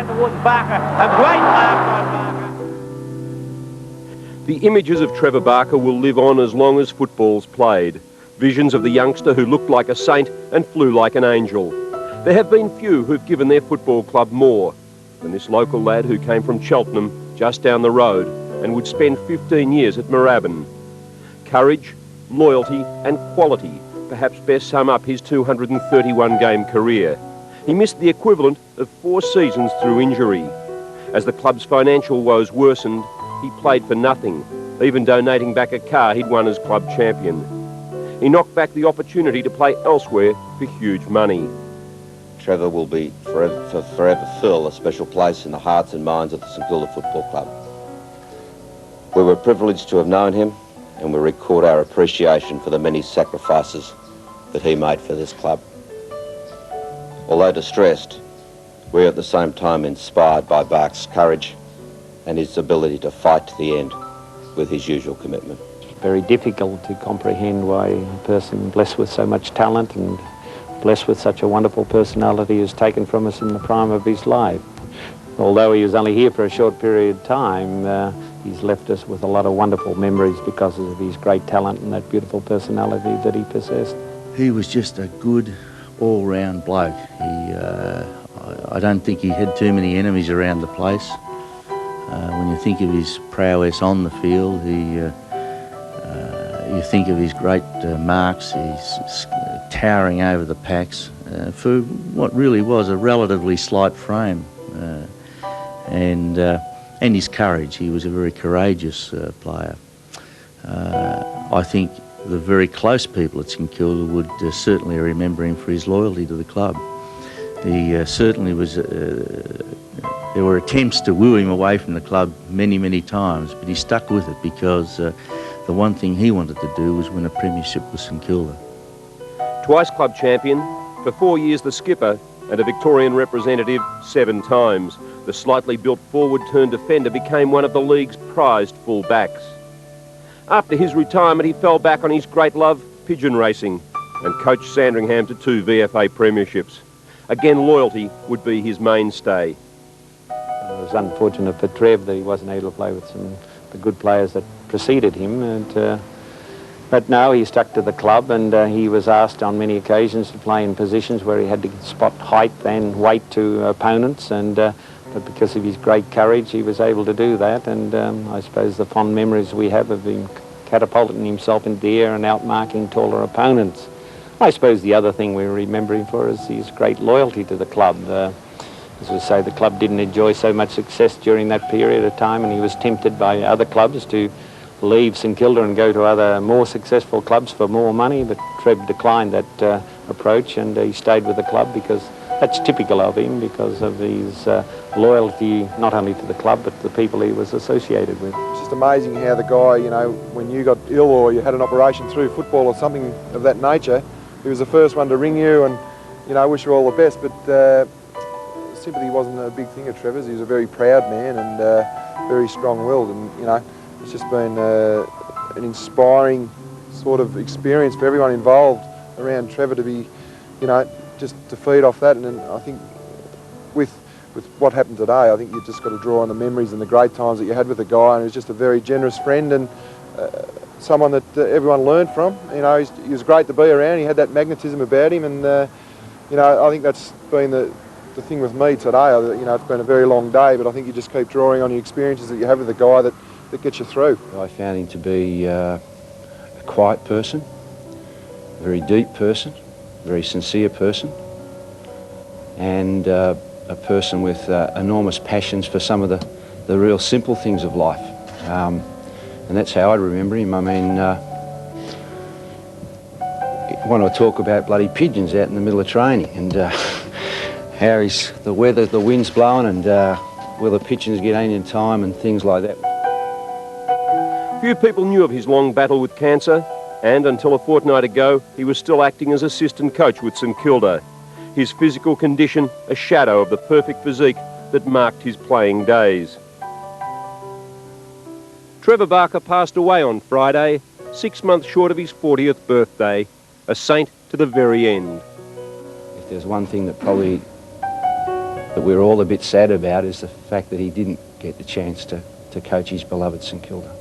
towards Barker. A great mark by Barker. The images of Trevor Barker will live on as long as football's played. Visions of the youngster who looked like a saint and flew like an angel. There have been few who've given their football club more than this local lad who came from Cheltenham, just down the road, and would spend 15 years at Moorabbin. Courage, loyalty and quality perhaps best sum up his 231-game career. He missed the equivalent of 4 seasons through injury. As the club's financial woes worsened, he played for nothing, even donating back a car he'd won as club champion. He knocked back the opportunity to play elsewhere for huge money. Trevor will be forever fill a special place in the hearts and minds of the St Kilda Football Club. We were privileged to have known him, and we record our appreciation for the many sacrifices that he made for this club. Although distressed, we are at the same time inspired by Bark's courage and his ability to fight to the end with his usual commitment. Very difficult to comprehend why a person blessed with so much talent and blessed with such a wonderful personality is taken from us in the prime of his life. Although he was only here for a short period of time, he's left us with a lot of wonderful memories because of his great talent and that beautiful personality that he possessed. He was just a good all-round bloke. I don't think he had too many enemies around the place. When you think of his prowess on the field, you think of his great marks, his towering over the packs for what really was a relatively slight frame, and his courage. He was a very courageous player. I think the very close people at St Kilda would certainly remember him for his loyalty to the club. He certainly was. There were attempts to woo him away from the club many, many times, but he stuck with it because the one thing he wanted to do was win a premiership with St Kilda. Twice club champion, for 4 years the skipper, and a Victorian representative 7 times. The slightly built forward-turn defender became one of the league's prized full-backs. After his retirement, he fell back on his great love, pigeon racing, and coached Sandringham to 2 VFA premierships. Again, loyalty would be his mainstay. It was unfortunate for Trev that he wasn't able to play with some of the good players that preceded him, but no, he stuck to the club, and he was asked on many occasions to play in positions where he had to spot height and weight to opponents, but because of his great courage he was able to do that, and I suppose the fond memories we have of him catapulting himself into the air and outmarking taller opponents. I suppose the other thing we remember him for is his great loyalty to the club. As we say, the club didn't enjoy so much success during that period of time, and he was tempted by other clubs to leave St Kilda and go to other more successful clubs for more money, but Trev declined that approach, and he stayed with the club because that's typical of him, because of his loyalty not only to the club but the people he was associated with. It's just amazing how the guy, you know, when you got ill or you had an operation through football or something of that nature, he was the first one to ring you and, you know, wish you all the best. But sympathy wasn't a big thing of Trevor's. He was a very proud man and very strong-willed, and, you know, it's just been an inspiring sort of experience for everyone involved around Trevor to be, you know, just to feed off that. And I think with what happened today, I think you've just got to draw on the memories and the great times that you had with the guy, and he was just a very generous friend and someone that everyone learned from. You know, he was great to be around. He had that magnetism about him, and you know, I think that's been the thing with me today. You know, it's been a very long day, but I think you just keep drawing on the experiences that you have with the guy that gets you through. I found him to be a quiet person, a very deep person, a very sincere person, and a person with enormous passions for some of the real simple things of life. And that's how I remember him. I mean, when I talk about bloody pigeons out in the middle of training, and how the weather, the wind's blowing, and will the pigeons get in time and things like that. Few people knew of his long battle with cancer, and until a fortnight ago, he was still acting as assistant coach with St Kilda. His physical condition a shadow of the perfect physique that marked his playing days. Trevor Barker passed away on Friday, 6 months short of his 40th birthday, a saint to the very end. If there's one thing that probably that we're all a bit sad about is the fact that he didn't get the chance to coach his beloved St Kilda.